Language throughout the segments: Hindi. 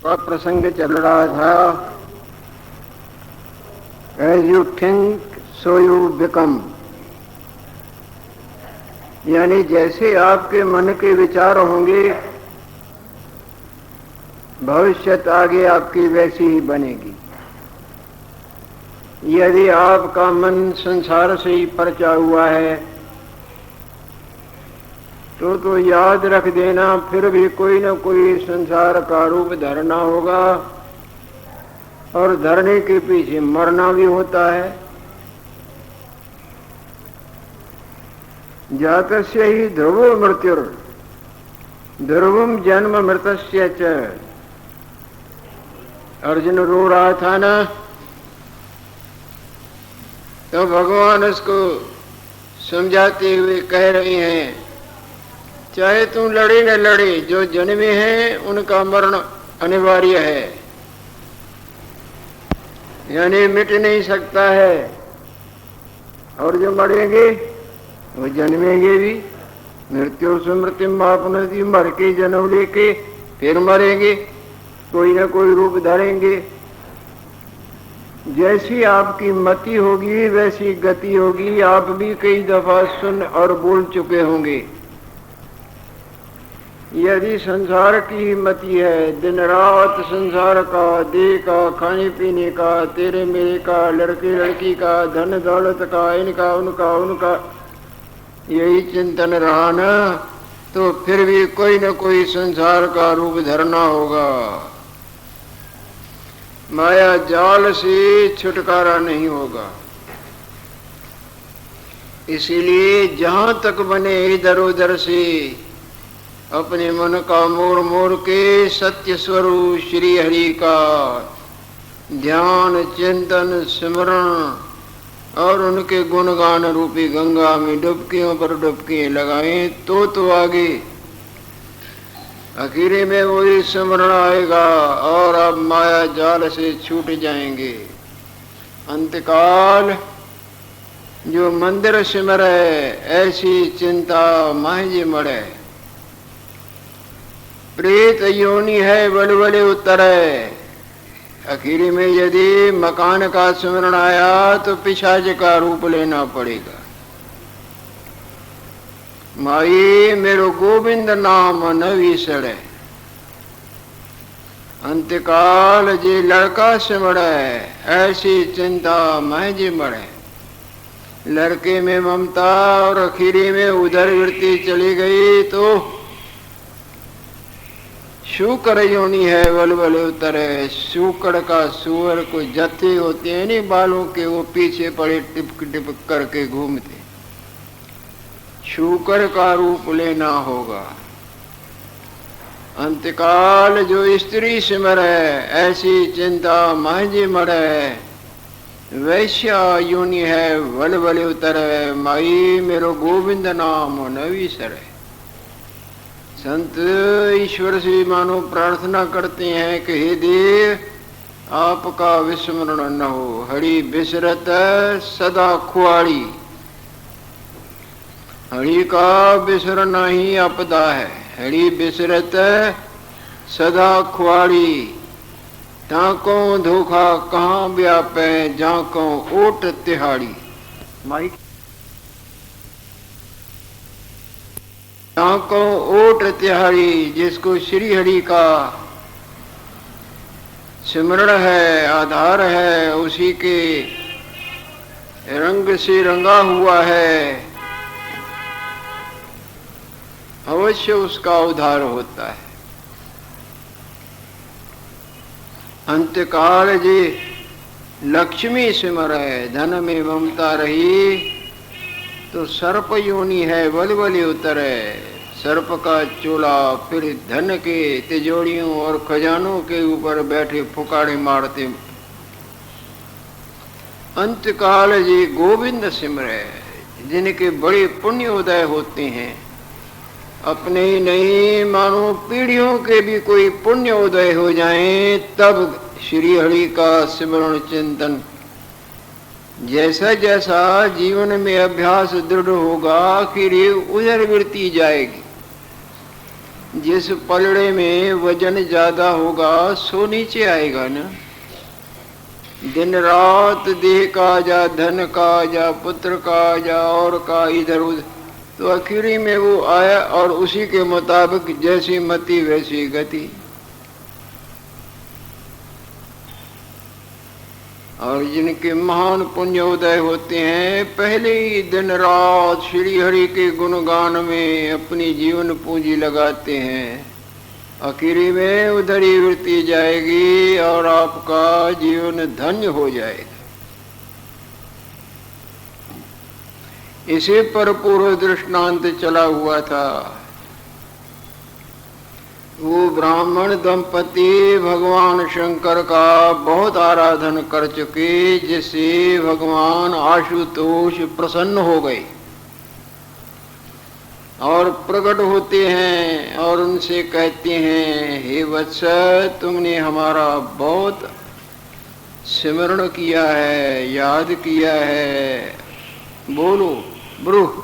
का प्रसंग चल रहा था। As you think so you become, यानी जैसे आपके मन के विचार होंगे भविष्यत आगे आपकी वैसी ही बनेगी। यदि आपका मन संसार से ही परचा हुआ है तो याद रख देना, फिर भी कोई न कोई संसार का रूप धरना होगा और धरने के पीछे मरना भी होता है। जातस्य ही ध्रुवो मृत्युर ध्रुवम जन्म मृतस्य च। अर्जुन रो रहा था ना, तो भगवान उसको समझाते हुए कह रहे हैं, चाहे तू लड़े न लड़े, जो जन्मे हैं उनका मरण अनिवार्य है, यानी मिट नहीं सकता है। और जो मरेंगे वो जन्मेंगे भी। मृत्यु स्मृति मापनति, मर के जन्म लेके फिर मरेंगे, कोई न कोई रूप धरेंगे। जैसी आपकी मति होगी वैसी गति होगी। आप भी कई दफा सुन और बोल चुके होंगे, यदि संसार की मति है, दिन रात संसार का, देह का, खाने पीने का, तेरे मेरे का, लड़के लड़की का, धन दौलत का, इनका उनका उनका, यही चिंतन रहा ना, तो फिर भी कोई न कोई संसार का रूप धरना होगा। माया जाल से छुटकारा नहीं होगा। इसीलिए जहां तक बने इधर उधर से अपने मन का मोड़ मोड़ के सत्य स्वरूप श्री हरि का ध्यान चिंतन स्मरण और उनके गुणगान रूपी गंगा में डुबकियों पर डुबकियां लगाएं तो आगे आखिरी में वही स्मरण आएगा और अब माया जाल से छूट जाएंगे। अंतकाल जो मंदिर सिमर है, ऐसी चिंता महज मरे। प्रेत योनि है बलबले उतरे। आखिरी में यदि मकान का स्मरण आया तो पिशाच का रूप लेना पड़ेगा। माई मेरो गोविंद नाम न विसरे। अंतकाल जे लड़का सिमरे, ऐसी चिंता महज मरे। लड़के में ममता और आखिरी में उधर वृत्ति चली गई तो शुक्र योनि है बलबले उतरे। शुक्र का सुअर को जत्थे होते हैं नहीं बालों के, वो पीछे पड़े टिपक टिपक करके घूमते। शुक्र का रूप लेना होगा। अंतकाल जो स्त्री सिमर है, ऐसी चिंता महज मरे। वैश्या योनि है बलबले उतरे। माई मेरो गोविंद नाम न विसरे। संत ईश्वर से मानो प्रार्थना करते हैं कि हे देव आपका विस्मरण न हो। हरि बिसरत सदा खुआड़ी। हरि का बिसरना ही आपदा है। हरि बिसरत सदा खुआड़ी। ताको धोखा कहाँ व्यापे, जाको ओट तिहाड़ी। माइक ताको ओट तिहाड़ी। जिसको श्री हरि का सिमरण है, आधार है, उसी के रंग से रंगा हुआ है, अवश्य उसका उद्धार होता है। अंतकाल जी लक्ष्मी सिमर है। धन में ममता रही तो सर्प योनि है बलबले उतरे। सर्प का चोला फिर धन के तिजोरियों और खजानों के ऊपर बैठे फुकाड़े मारते। अंतकाल जी गोविंद सिमरे। जिनके बड़े पुण्य उदय होते हैं, अपने ही नहीं मानो पीढ़ियों के भी कोई पुण्य उदय हो जाए, तब श्री हरि का सिमरण चिंतन जैसा जैसा जीवन में अभ्यास दृढ़ होगा, आखिर उधर वृत्ति जाएगी। जिस पलड़े में वजन ज्यादा होगा सो नीचे आएगा ना। दिन रात देह का जा, धन का जा, पुत्र का जा, और का इधर उधर, तो आखिरी में वो आया और उसी के मुताबिक जैसी मति वैसी गति। और जिनके महान पुण्योदय होते हैं पहले ही दिन रात श्री हरि के गुणगान में अपनी जीवन पूंजी लगाते हैं, आखिरी में उधर ही वृत्ति जाएगी और आपका जीवन धन्य हो जाएगा। इसे पर पूर्व दृष्टांत चला हुआ था। वो ब्राह्मण दंपति भगवान शंकर का बहुत आराधन कर चुके, जिससे भगवान आशुतोष प्रसन्न हो गए और प्रकट होते हैं और उनसे कहते हैं, हे वत्स, तुमने हमारा बहुत स्मरण किया है, याद किया है, बोलो ब्रूह,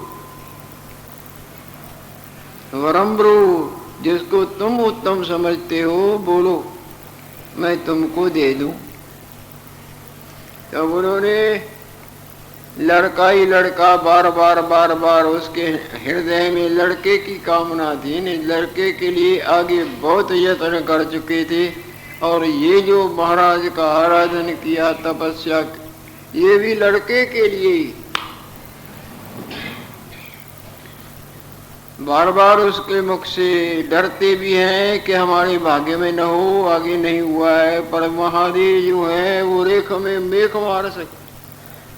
वरम ब्रूह, जिसको तुम उत्तम समझते हो बोलो, मैं तुमको दे दूं। तब उन्होंने लड़का ही लड़का, बार बार उसके हृदय में लड़के की कामना थी, लड़के के लिए आगे बहुत यत्न कर चुके थे। और ये जो महाराज का आराधन किया तपस्या, ये भी लड़के के लिए ही। बार बार उसके मुख से डरते भी हैं कि हमारे भाग्य में न हो, आगे नहीं हुआ है, पर महादेव जो है वो रेख में मेख मार सकते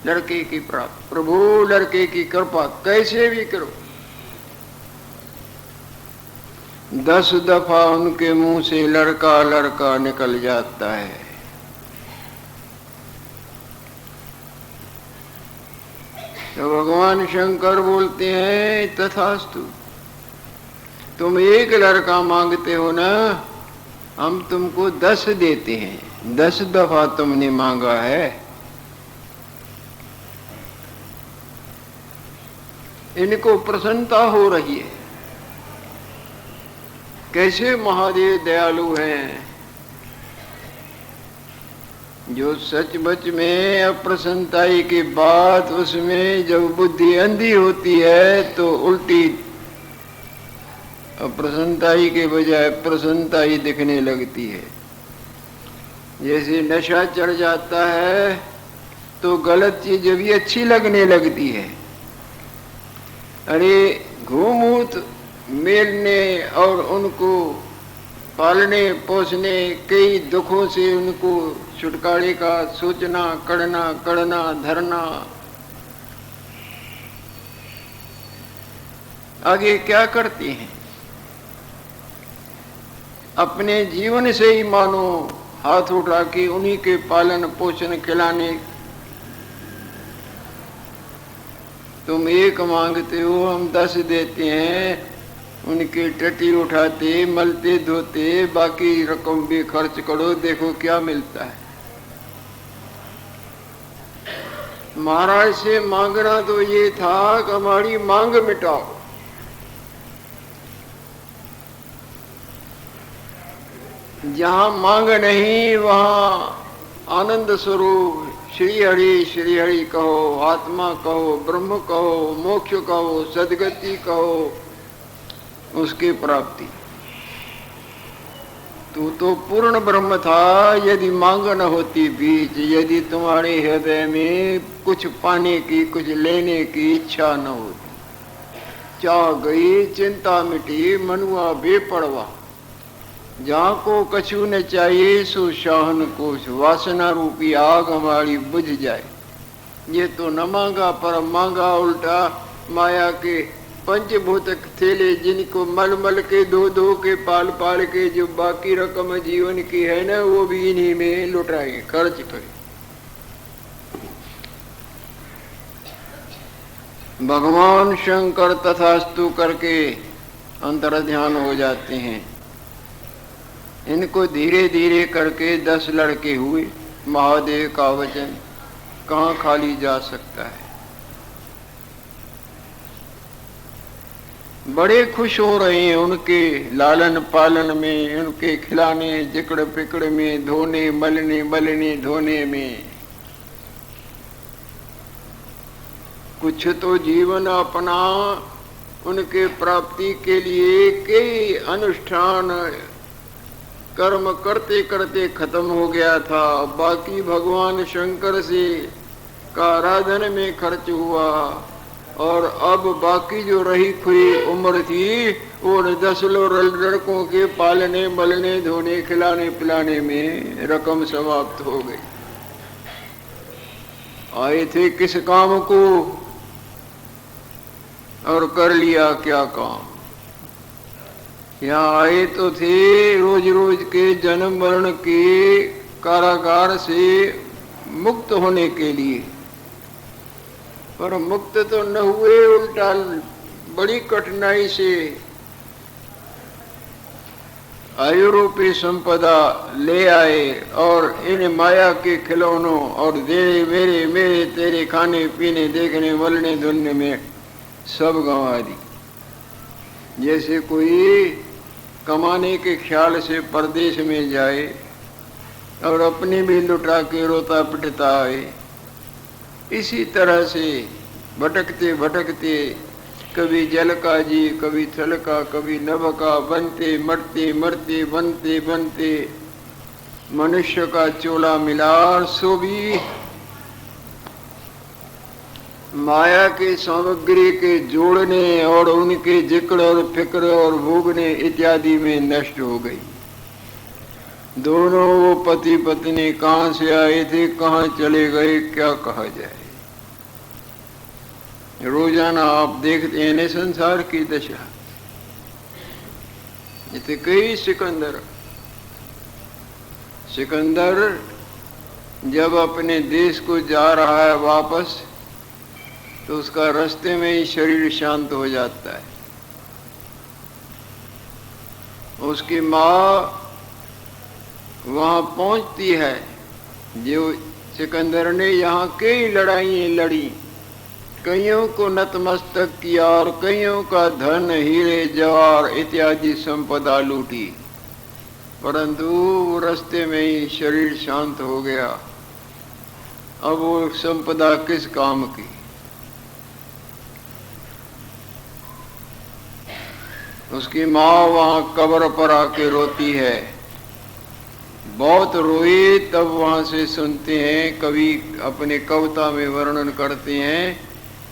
लड़के की प्राप्त। प्रभु लड़के की कृपा कैसे भी करो। 10 दफा उनके मुंह से लड़का लड़का निकल जाता है। तो भगवान शंकर बोलते हैं, तथास्तु, तुम एक लड़का मांगते हो ना, हम तुमको 10 देते हैं। 10 दफा तुमने मांगा है। इनको प्रसन्नता हो रही है। कैसे महादेव दयालु हैं। जो सचमुच में अप्रसन्नताई की बात, उसमें जब बुद्धि अंधी होती है तो उल्टी अप्रसन्नताई के बजाय प्रसन्नताई दिखने लगती है। जैसे नशा चढ़ जाता है तो गलत चीज भी अच्छी लगने लगती है। अरे घूमूत मेलने और उनको पालने पोसने, कई दुखों से उनको छुटकारे का सोचना, करना धरना, आगे क्या करती हैं? अपने जीवन से ही मानो हाथ उठा के उन्हीं के पालन पोषण खिलाने। तुम एक मांगते हो, हम 10 देते हैं। उनके टटी उठाते, मलते धोते, बाकी रकम भी खर्च करो, देखो क्या मिलता है। महाराज से मांगना तो ये था कि हमारी मांग मिटाओ। जहां मांग नहीं वहां आनंद स्वरूप श्री हरि कहो, आत्मा कहो, ब्रह्म कहो, मोक्ष कहो, सदगति कहो, उसकी प्राप्ति। तू तो पूर्ण ब्रह्म था। यदि मांग न होती बीच, यदि तुम्हारे हृदय में कुछ पाने की, कुछ लेने की इच्छा न होती, चाह गई, चिंता मिटी, मनुआ बेपरवा। जहाँ को कछु न चाहिए सो शाहन को, वासना रूपी आग हमारी बुझ जाए। ये तो न मांगा पर मांगा उल्टा माया के पंचभूत थैले, जिनको मल मल के धो के पाल के जो बाकी रकम जीवन की है ना, वो भी इन्हीं में लुटाए, खर्च करे। भगवान शंकर तथास्तु करके अंतर ध्यान हो जाते हैं। इनको धीरे धीरे करके 10 लड़के हुए। महादेव का वचन कहाँ खाली जा सकता है। बड़े खुश हो रहे हैं उनके लालन पालन में, उनके खिलाने जिकड़ पिकड़ में, धोने मलने मलने धोने में। कुछ तो जीवन अपना उनके प्राप्ति के लिए कई अनुष्ठान कर्म करते करते खत्म हो गया था। बाकी भगवान शंकर से का आराधन में खर्च हुआ, और अब बाकी जो रही खुई उम्र थी वो 10 लड़कों के पालने मलने धोने खिलाने पिलाने में रकम समाप्त हो गई। आए थे किस काम को और कर लिया क्या काम। यहाँ आए तो थे रोज रोज के जन्म मरण के कारागार से मुक्त होने के लिए, पर मुक्त तो न हुए, उल्टा बड़ी कठिनाई से आयुरूपी संपदा ले आए और इन माया के खिलौनों और दे मेरे मेरे तेरे खाने पीने देखने मलने धुलने में सब गंवा दी। जैसे कोई कमाने के ख्याल से परदेश में जाए और अपनी भी लुटा के रोता पिटता आए, इसी तरह से भटकते भटकते कभी जल का जी कभी थल का कभी नभ का बनते मरते मरते बनते बनते मनुष्य का चोला मिला, सो भी माया के सामग्री के जोड़ने और उनके जिक्र और फिक्र और भोगने इत्यादि में नष्ट हो गई। दोनों वो पति पत्नी कहाँ से आए थे, कहाँ चले गए, क्या कहा जाए। रोजाना आप देखते हैं संसार की दशा। इतने कई सिकंदर जब अपने देश को जा रहा है वापस, तो उसका रास्ते में ही शरीर शांत हो जाता है। उसकी माँ वहां पहुंचती है। जो सिकंदर ने यहाँ कई लड़ाइयाँ लड़ी, कईयों को नतमस्तक किया और कईयों का धन हीरे जवाहर इत्यादि संपदा लूटी, परंतु रास्ते में ही शरीर शांत हो गया। अब वो संपदा किस काम की। उसकी माँ वहां कब्र पर आके रोती है, बहुत रोई। तब वहां से सुनते हैं, कवि अपने कविता में वर्णन करते हैं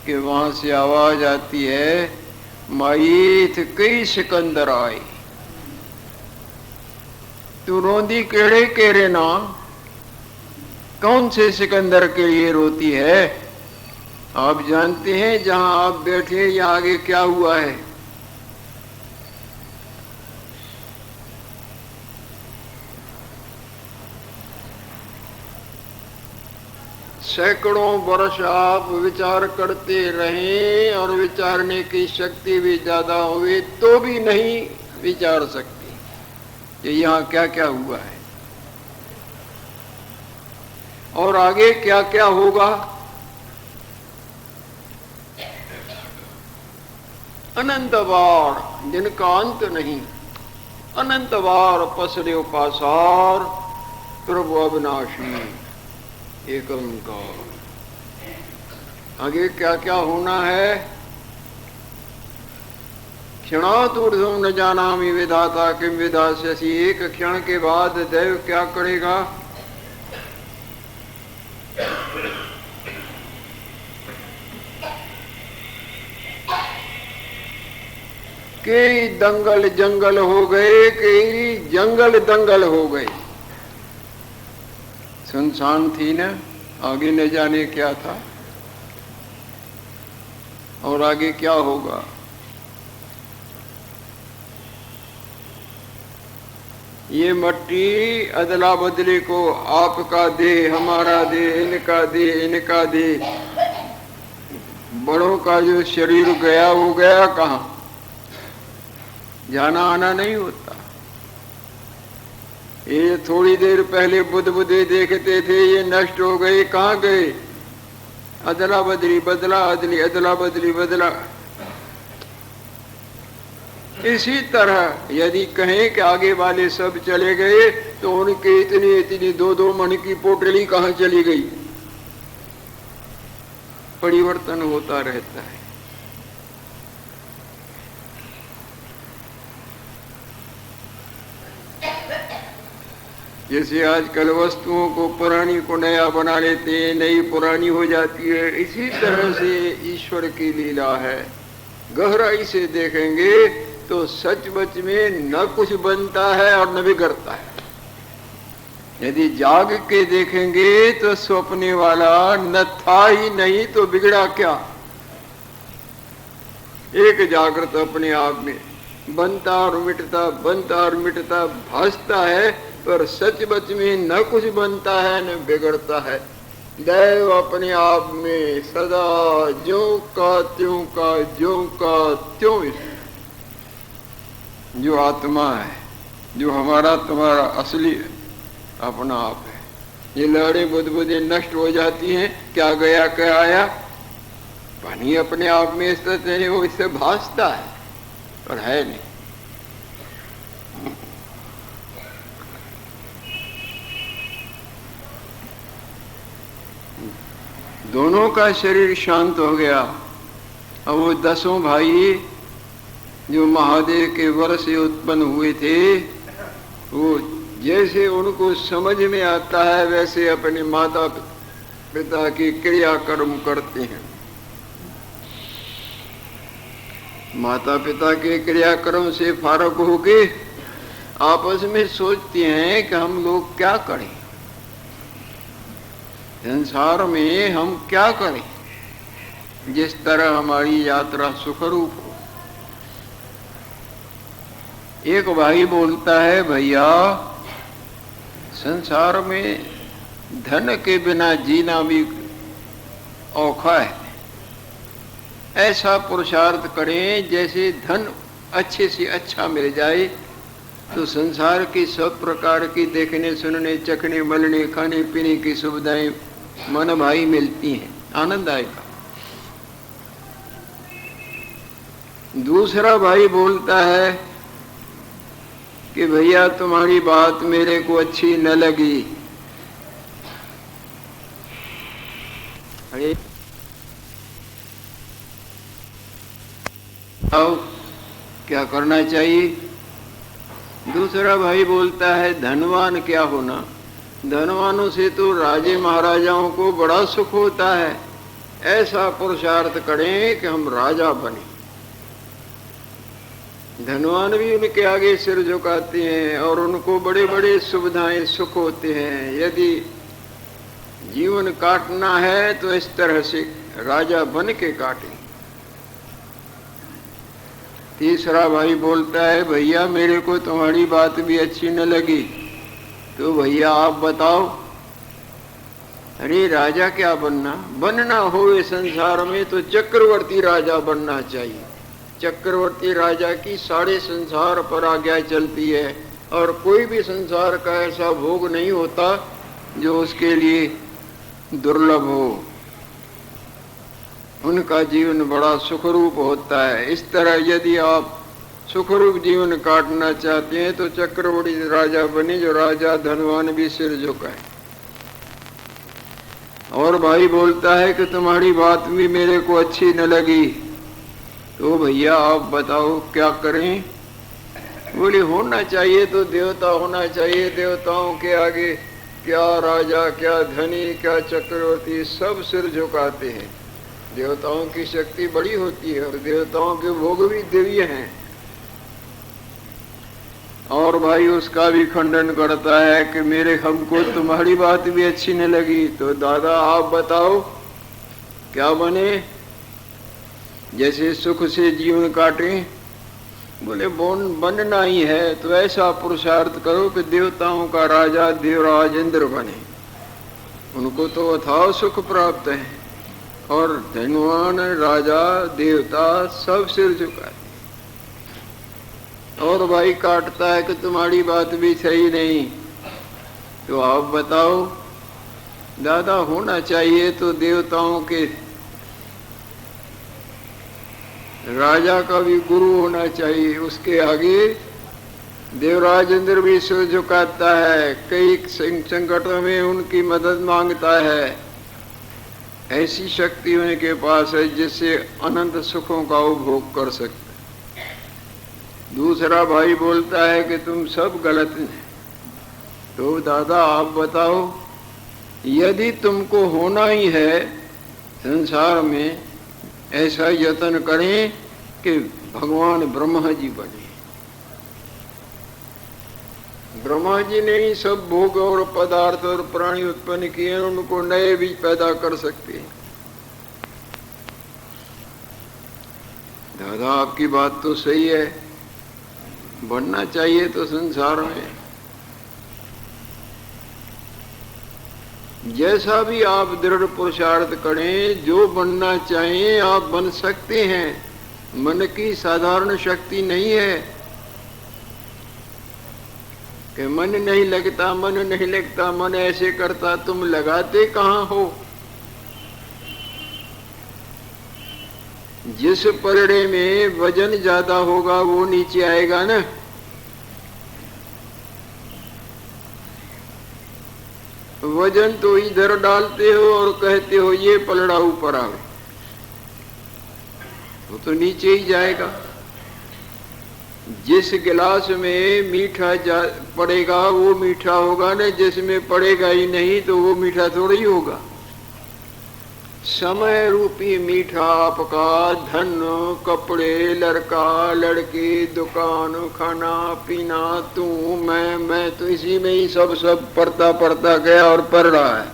कि वहां से आवाज आती है, माई थे कई सिकंदर आए, तू रोंदी केड़े केरे ना, कौन से सिकंदर के लिए रोती है। आप जानते हैं जहां आप बैठे या आगे क्या हुआ है। सैकड़ों वर्ष आप विचार करते रहें और विचारने की शक्ति भी ज्यादा हुई तो भी नहीं विचार सकते कि यहाँ क्या क्या हुआ है और आगे क्या क्या होगा। अनंत बार जिनका अंत नहीं, अनंत बार पसरे पासार प्रभु अविनाशी एकम का। आगे क्या क्या होना है। क्षणातूर्ध्वं न जानामि विधाता किम विधास्यसि। एक क्षण के बाद दैव क्या करेगा। कई दंगल जंगल हो गए, कई जंगल दंगल हो गए। सुनसान थी ना, आगे न जाने क्या था और आगे क्या होगा। ये मट्टी अदला बदली को आपका दे, हमारा दे, इनका दे, इनका दे। बड़ों का जो शरीर गया वो गया कहाँ, जाना आना नहीं होता। ये थोड़ी देर पहले बुद्ध बुद्धे देखते थे, ये नष्ट हो गए, कहाँ गए। अदला बदली, बदला अदली, अदला बदली बदला। इसी तरह यदि कहें कि आगे वाले सब चले गए तो उनके इतनी इतनी 2-2 मन की पोटली कहाँ चली गई? परिवर्तन होता रहता है। जैसे आजकल वस्तुओं को पुरानी को नया बना लेते हैं, नई पुरानी हो जाती है, इसी तरह से ईश्वर की लीला है। गहराई से देखेंगे तो सचमुच में न कुछ बनता है और न बिगड़ता है। यदि जाग के देखेंगे तो स्वप्ने वाला न था ही नहीं तो बिगड़ा क्या? एक जागृत अपने आप में बनता और मिटता भासता है, पर सचमुच में न कुछ बनता है न बिगड़ता है। दैव अपने आप में सदा ज्यों का त्यों जो आत्मा है, जो हमारा तुम्हारा असली अपना आप है। ये लहरें बुदबुदें नष्ट हो जाती हैं, क्या गया क्या आया, पानी अपने आप में स्थित नहीं, वो इससे भासता है पर है नहीं। दोनों का शरीर शांत हो गया। अब वो 10 भाई जो महादेव के वर से उत्पन्न हुए थे, वो जैसे उनको समझ में आता है वैसे अपने माता पिता की क्रियाकर्म करते हैं। माता पिता के क्रियाकर्म से फारग होके आपस में सोचते हैं कि हम लोग क्या करें, संसार में हम क्या करें जिस तरह हमारी यात्रा सुखरूप हो। एक भाई बोलता है, भैया संसार में धन के बिना जीना भी औखा है। ऐसा पुरुषार्थ करें जैसे धन अच्छे से अच्छा मिल जाए तो संसार की सब प्रकार की देखने सुनने चखने मलने खाने पीने की सुविधाएं मन भाई मिलती हैं, आनंद आएगा। दूसरा भाई बोलता है कि भैया तुम्हारी बात मेरे को अच्छी न लगी। अरे आओ क्या करना चाहिए? दूसरा भाई बोलता है धनवान क्या होना, धनवानों से तो राजे महाराजाओं को बड़ा सुख होता है। ऐसा पुरुषार्थ करें कि हम राजा बने। धनवान भी उनके आगे सिर झुकाते हैं और उनको बड़े बड़े सुविधाएं सुख होते हैं। यदि जीवन काटना है तो इस तरह से राजा बन के काटें। तीसरा भाई बोलता है, भैया मेरे को तुम्हारी बात भी अच्छी न लगी, तो भैया आप बताओ। अरे राजा क्या बनना हो इस संसार में तो चक्रवर्ती राजा बनना चाहिए। चक्रवर्ती राजा की सारे संसार पर आज्ञा चलती है और कोई भी संसार का ऐसा भोग नहीं होता जो उसके लिए दुर्लभ हो। उनका जीवन बड़ा सुखरूप होता है। इस तरह यदि आप सुखरूप जीवन काटना चाहते हैं तो चक्रवर्ती राजा बने, जो राजा धनवान भी सिर झुकाए। और भाई बोलता है कि तुम्हारी बात भी मेरे को अच्छी न लगी, तो भैया आप बताओ क्या करें? बोले होना चाहिए तो देवता होना चाहिए। देवताओं के आगे क्या राजा क्या धनी क्या चक्रवर्ती सब सिर झुकाते हैं। देवताओं की शक्ति बड़ी होती है और देवताओं के भोग भी दिव्य हैं। और भाई उसका भी खंडन करता है कि हमको तुम्हारी बात भी अच्छी न लगी, तो दादा आप बताओ क्या बने, जैसे सुख से जीवन काटें। बोले बनना ही है तो ऐसा पुरुषार्थ करो कि देवताओं का राजा देवराज इंद्र बने। उनको तो अथाह सुख प्राप्त है और धनवान राजा देवता सब सिर झुकाए। और भाई काटता है कि तुम्हारी बात भी सही नहीं, तो आप बताओ। दादा होना चाहिए तो देवताओं के राजा का भी गुरु होना चाहिए। उसके आगे देवराज इंद्र भी सिर झुकाता है, कई संकटों में उनकी मदद मांगता है। ऐसी शक्ति उनके पास है जिससे अनंत सुखों का उपभोग कर सकते। दूसरा भाई बोलता है कि तुम सब गलत हैं। तो दादा आप बताओ, यदि तुमको होना ही है संसार में, ऐसा यत्न करें कि भगवान ब्रह्मा जी बने। ब्रह्मा जी ने ही सब भोग और पदार्थ और प्राणी उत्पन्न किए, उनको नए भी पैदा कर सकते हैं। दादा आपकी बात तो सही है, बनना चाहिए तो संसार में जैसा भी आप दृढ़ पुरुषार्थ करें, जो बनना चाहें आप बन सकते हैं। मन की साधारण शक्ति नहीं है कि मन नहीं लगता, मन नहीं लगता, मन ऐसे करता। तुम लगाते कहाँ हो? जिस परड़े में वजन ज्यादा होगा वो नीचे आएगा ना। वजन तो इधर डालते हो और कहते हो ये पलड़ा ऊपर आवे, वो तो नीचे ही जाएगा। जिस गिलास में मीठा पड़ेगा वो मीठा होगा ना, जिसमें पड़ेगा ही नहीं तो वो मीठा थोड़ी होगा। समय रूपी मीठा आपका धन, कपड़े, लड़का लड़की, दुकान, खाना पीना, तू मैं तो इसी में ही सब पड़ता गया और पड़ रहा है।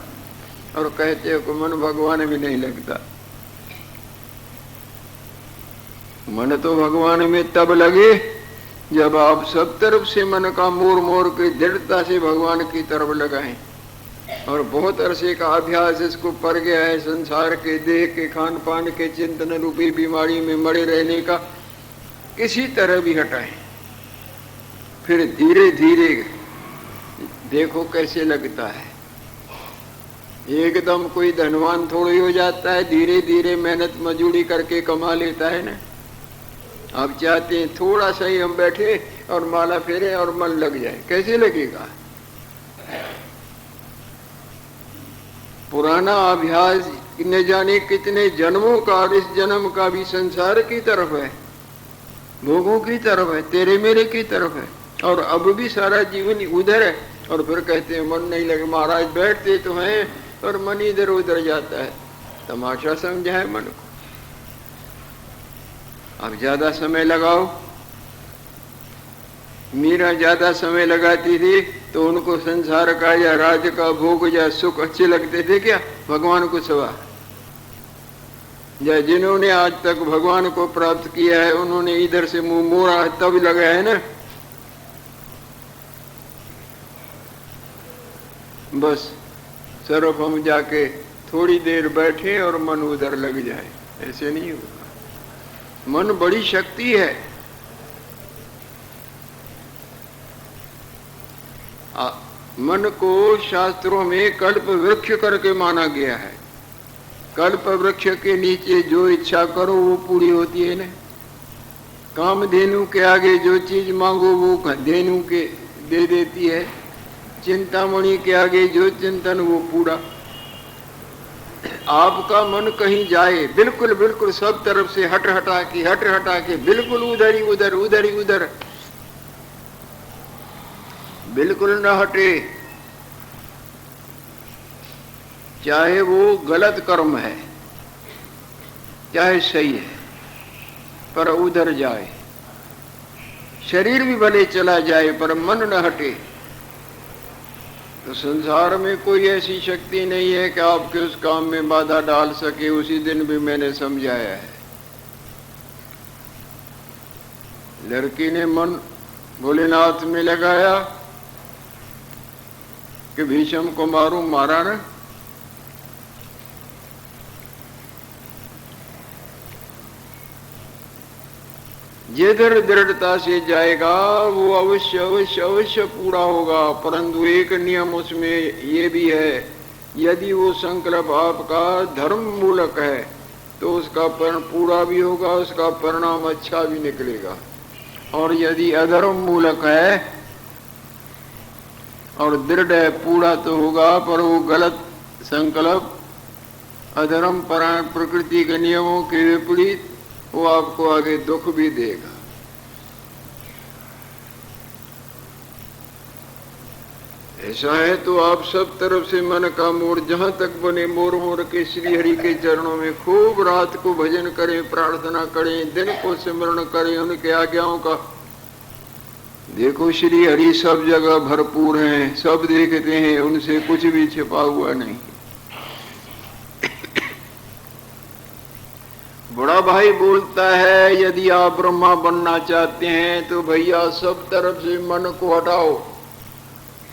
और कहते हो कि मन भगवान में नहीं लगता। मन तो भगवान में तब लगे जब आप सब तरफ से मन का मोर के दृढ़ता से भगवान की तरफ लगाएं। और बहुत अरसे का अभ्यास इसको पड़ गया है, संसार के देह के खान पान के चिंतन रूपी बीमारी में मरे रहने का किसी तरह भी हटाएं। फिर धीरे धीरे देखो कैसे लगता है। एकदम कोई धनवान थोड़ी हो जाता है, धीरे धीरे मेहनत मजदूरी करके कमा लेता है ना। आप चाहते हैं थोड़ा सा ही हम बैठे और माला फेरे और मन लग जाए, कैसे लगेगा? पुराना अभ्यास न जाने कितने जन्मों का, और इस जन्म का भी संसार की तरफ है, भोगों की तरफ है, तेरे मेरे की तरफ है। और अब भी सारा जीवन उधर है। और फिर कहते हैं मन नहीं लगे। महाराज बैठते तो हैं और मन इधर उधर जाता है। तमाशा समझा है मन को। अब ज्यादा समय लगाओ। मीरा ज्यादा समय लगाती थी तो उनको संसार का या राज्य का भोग या सुख अच्छे लगते थे क्या? भगवान को सवा। या जिन्होंने आज तक भगवान को प्राप्त किया है उन्होंने इधर से मुंह मोड़ा है तब लगा है ना। बस सिर्फ हम जाके थोड़ी देर बैठे और मन उधर लग जाए, ऐसे नहीं होगा। मन बड़ी शक्ति है। मन को शास्त्रों में कल्प वृक्ष करके माना गया है। कल्प वृक्ष के नीचे जो इच्छा करो वो पूरी होती है ना। कामधेनु के आगे जो चीज मांगो वो धेनु के दे देती है। चिंतामणि के आगे जो चिंतन वो पूरा। आपका मन कहीं जाए, बिल्कुल बिल्कुल सब तरफ से हट हटा के बिल्कुल उधर ही उधर बिल्कुल न हटे। चाहे वो गलत कर्म है चाहे सही है, पर उधर जाए। शरीर भी भले चला जाए पर मन न हटे। तो संसार में कोई ऐसी शक्ति नहीं है कि आपके उस काम में बाधा डाल सके। उसी दिन भी मैंने समझाया है। लड़की ने मन भोलेनाथ में लगाया कि भीष्म को मारूं, मारा ना। जिधर दृढ़ता से जाएगा वो अवश्य पूरा होगा। परंतु एक नियम उसमें ये भी है, यदि वो संकल्प आपका धर्म मूलक है तो उसका पूरा भी होगा, उसका परिणाम अच्छा भी निकलेगा। और यदि अधर्म मूलक है और दृढ़ है, पूरा तो होगा पर वो गलत संकल्प, अधर्म परायण प्रकृति के नियमों के विपरीत, वो आपको आगे दुख भी देगा। ऐसा है तो आप सब तरफ से मन का मोर जहां तक बने मोर मोर के श्री हरि के चरणों में खूब रात को भजन करें, प्रार्थना करें, दिन को सिमरण करें उनके आज्ञाओं का। देखो श्री हरि सब जगह भरपूर हैं, सब देखते हैं, उनसे कुछ भी छिपा हुआ नहीं। बड़ा भाई बोलता है यदि आप ब्रह्मा बनना चाहते हैं तो भैया सब तरफ से मन को हटाओ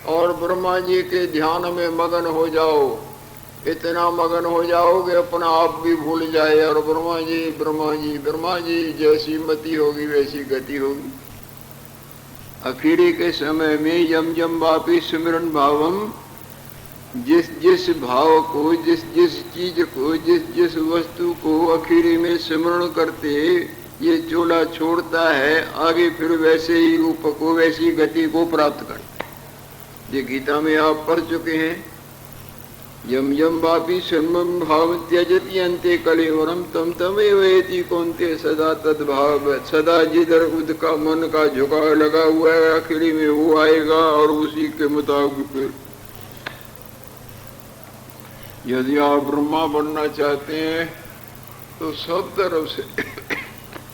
और ब्रह्मा जी के ध्यान में मगन हो जाओ। इतना मगन हो जाओगे अपना आप भी भूल जाए और ब्रह्मा जी ब्रह्मा जी ब्रह्मा जी जैसी मति होगी वैसी गति होगी। आखिरी के समय में यम यम वापी सिमरन भावम, जिस जिस भाव को, जिस जिस चीज को, जिस जिस वस्तु को आखिरी में सिमरण करते ये चोला छोड़ता है, आगे फिर वैसे ही रूप को, वैसी गति को प्राप्त करता है। ये गीता में आप पढ़ चुके हैं। यम यम वापी सिमरन भाव त्यजति अंते कलेवरम तम तमेव एति कौन्ते सदा तद्भाव। सदा जिधर उसका मन का झुकाव लगा हुआ है आखिरी में वो आएगा और उसी के मुताबिक फिर। यदि आप ब्रह्मा बनना चाहते हैं तो सब तरफ से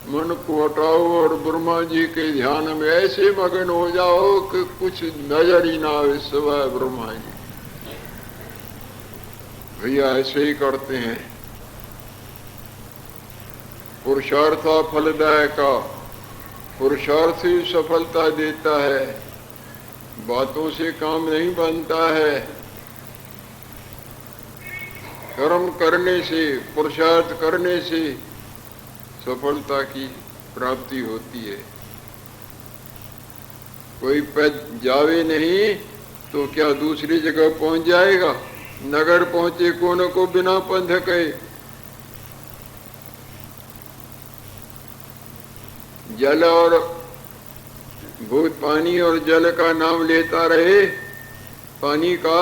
मन को हटाओ और ब्रह्मा जी के ध्यान में ऐसे मगन हो जाओ कि कुछ नजर ही ना आए सिवाय ब्रह्मा जी। भैया ऐसे ही करते हैं। पुरुषार्थ फलदायका, पुरुषार्थ ही सफलता देता है, बातों से काम नहीं बनता है। कर्म करने से, पुरुषार्थ करने से सफलता की प्राप्ति होती है। कोई पैद जावे नहीं तो क्या दूसरी जगह पहुंच जाएगा? नगर पहुंचे कोनों को बिना पंध कहे। जल और भूत पानी और जल का नाम लेता रहे, पानी का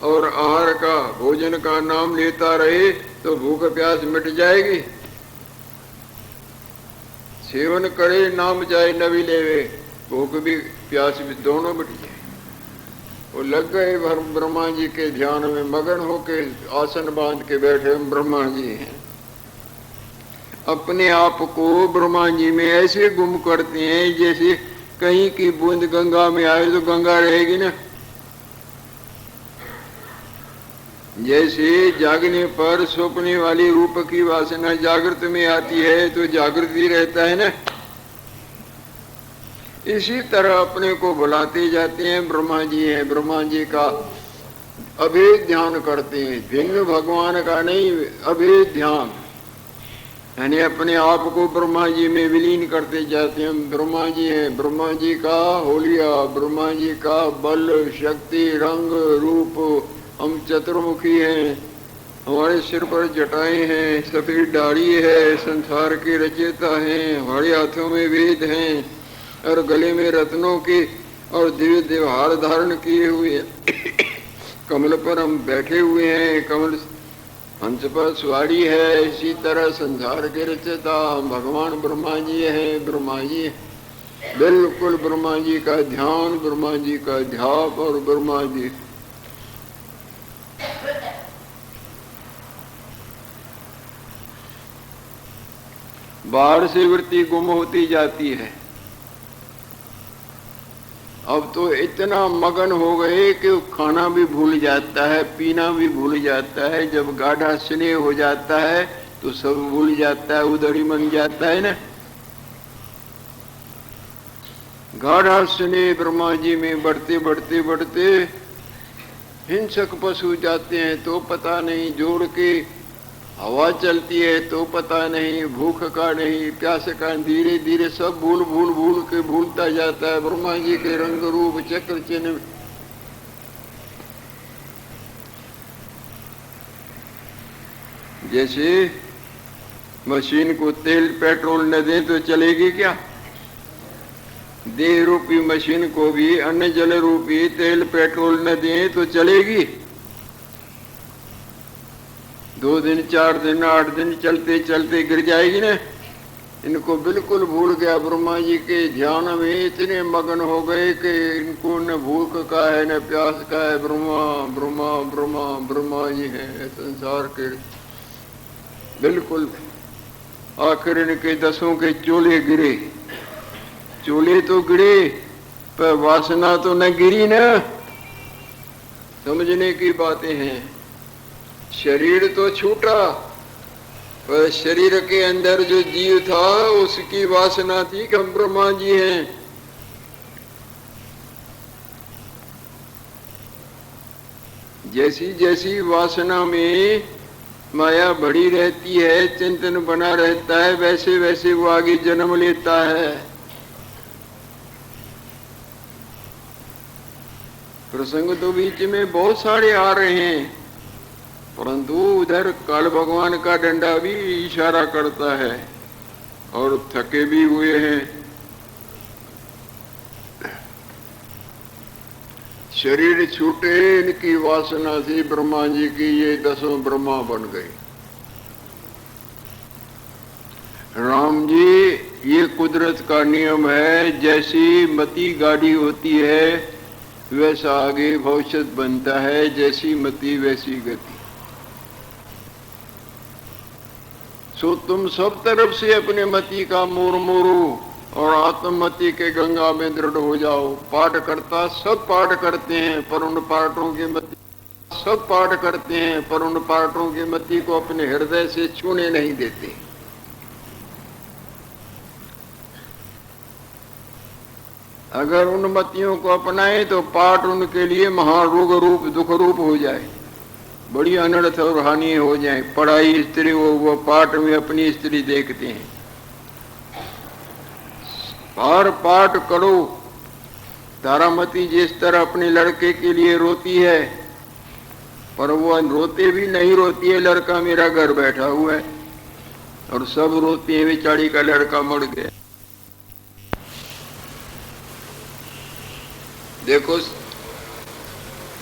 और आहार का, भोजन का नाम लेता रहे तो भूख प्यास मिट जाएगी। सेवन करे नाम चाहे न भी लेवे, भूख भी प्यास भी दोनों मिट जाए। वो लग गए ब्रह्मा जी के ध्यान में मगन होके आसन बांध के बैठे ब्रह्मा जी हैं। अपने आप को ब्रह्मा जी में ऐसे गुम करते हैं जैसे कहीं की बूंद गंगा में आए तो गंगा रहेगी ना। जैसे जागने पर सोपने वाली रूप की वासना जागृत में आती है तो जागृत ही रहता है ना। इसी तरह अपने को बुलाते जाते हैं ब्रह्मा जी हैं, ब्रह्मा जी का अभेद ध्यान करते हैं, भिन्न भगवान का नहीं, अभेद ध्यान, यानी अपने आप को ब्रह्मा जी में विलीन करते जाते हैं। ब्रह्मा जी हैं, ब्रह्मा जी का होलिया, ब्रह्मा जी का बल शक्ति रंग रूप। हम चतुर्मुखी हैं, हमारे सिर पर जटाएं हैं, सफेद दाढ़ी है, संसार के रचयिता हैं, हमारे हाथों में वेद हैं और गले में रत्नों के और दिव्य देवहार धारण किए हुए कमल पर हम बैठे हुए हैं, कमल हंस पर सवारी है। इसी तरह संसार के रचयिता भगवान ब्रह्मा जी हैं, ब्रह्मा जी बिल्कुल ब्रह्मा जी का ध्यान, ब्रह्मा जी का ध्याप और ब्रह्मा जी। बाहर से वृत्ति गुम होती जाती है। अब तो इतना मगन हो गए कि खाना भी भूल जाता है, पीना भी भूल जाता है। जब गाढ़ा स्नेह हो जाता है तो सब भूल जाता है, उधर ही मन जाता है ना। गाढ़ा स्नेह ब्रह्मा जी में बढ़ते बढ़ते बढ़ते हिंसक पशु जाते हैं तो पता नहीं, जोड़ के हवा चलती है तो पता नहीं, भूख का नहीं, प्यास का, धीरे धीरे सब भूल भूल भूल के भूलता जाता है ब्रह्मा जी के रंग रूप चक्र चिन्ह। जैसे मशीन को तेल पेट्रोल न दे तो चलेगी क्या? देह रूपी मशीन को भी अन्न जल रूपी तेल पेट्रोल न दे तो चलेगी? 2 दिन 4 दिन 8 दिन चलते चलते गिर जाएगी ना। इनको बिल्कुल भूल गया, ब्रह्मा जी के ध्यान में इतने मगन हो गए कि इनको न भूख का है न प्यास का है। ब्रह्मा ब्रह्मा ब्रह्मा ब्रह्मा जी हैं संसार के। बिल्कुल आखिर इनके 10 के चोले गिरे। चोले तो गिरे पर वासना तो न गिरी ना। समझने की बातें हैं। शरीर तो छूटा पर शरीर के अंदर जो जीव था उसकी वासना थी कि हम ब्रह्मा जी हैं। जैसी जैसी वासना में माया बढ़ी रहती है, चिंतन बना रहता है, वैसे वैसे वो आगे जन्म लेता है। प्रसंग तो बीच में बहुत सारे आ रहे हैं, परंतु उधर काल भगवान का डंडा भी इशारा करता है और थके भी हुए हैं। शरीर छूटे इनकी वासना थी ब्रह्मा जी की, ये 10 ब्रह्मा बन गए। राम जी, ये कुदरत का नियम है। जैसी मति गाड़ी होती है वैसा आगे भविष्य बनता है। जैसी मति वैसी गति। सो तुम सब तरफ से अपने मति का मोर मोरो और आत्ममति के गंगा में दृढ़ हो जाओ। पाठ करता सब पाठ करते हैं पर उन पाठों की मति सब पाठ करते हैं पर उन पाठों की मति को अपने हृदय से छूने नहीं देते। अगर उन मतियों को अपनाए तो पाठ उनके लिए महारोग रूप दुख रूप हो जाए, बड़ी अनर्थ और हानि हो जाए। पढ़ाई स्त्री वो पाठ में अपनी स्त्री देखते हैं। बाहर पाठ करो। तारामती जिस तरह अपने लड़के के लिए रोती है, पर वो रोते भी नहीं रोती है लड़का मेरा घर बैठा हुआ है, और सब रोती है बेचारी का लड़का मर गया। देखो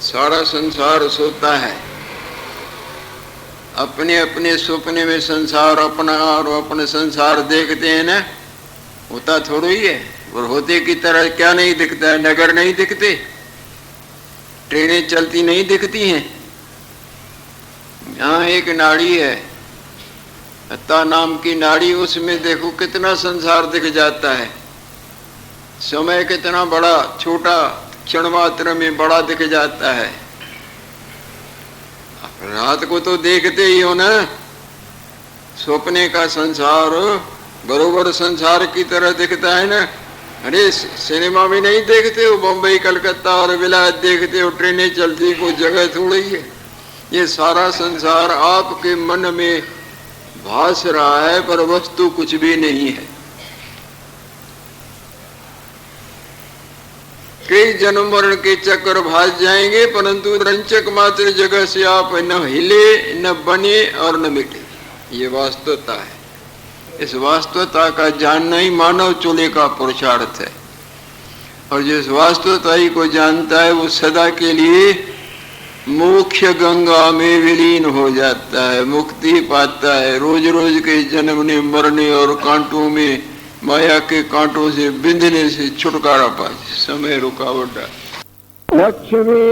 सारा संसार सोता है, अपने अपने सपने में संसार अपना और अपने संसार देखते हैं ना। होता थोड़ा ही है, और होते की तरह क्या नहीं दिखता है? नगर नहीं दिखते, ट्रेनें चलती नहीं दिखती हैं। यहाँ एक नाड़ी है, हत्ता नाम की नाड़ी, उसमें देखो कितना संसार दिख जाता है। समय कितना बड़ा छोटा क्षण मात्र में बड़ा दिख जाता है। रात को तो देखते ही हो ना। सपने का संसार बरोबर संसार की तरह दिखता है ना। अरे सिनेमा में नहीं देखते हो, बम्बई कलकत्ता और विलायत देखते हो, ट्रेनें चलती, कोई जगह थोड़ी है। ये सारा संसार आपके मन में भास रहा है पर वस्तु कुछ भी नहीं है। कई जन्म मरण के चक्कर भाग जाएंगे परंतु रंचक मात्र जगह से आप न हिले न बने और न मिटे। ये वास्तवता है। इस वास्तवता का जानना ही मानव चूल्हे का पुरुषार्थ है। और जिस वास्तवता ही को जानता है वो सदा के लिए मोक्ष गंगा में विलीन हो जाता है, मुक्ति पाता है। रोज रोज के जन्मने मरने और कांटों में माया के कांटों से बिंधने से छुटकारा पाए। समय रुकावट। लक्ष्मी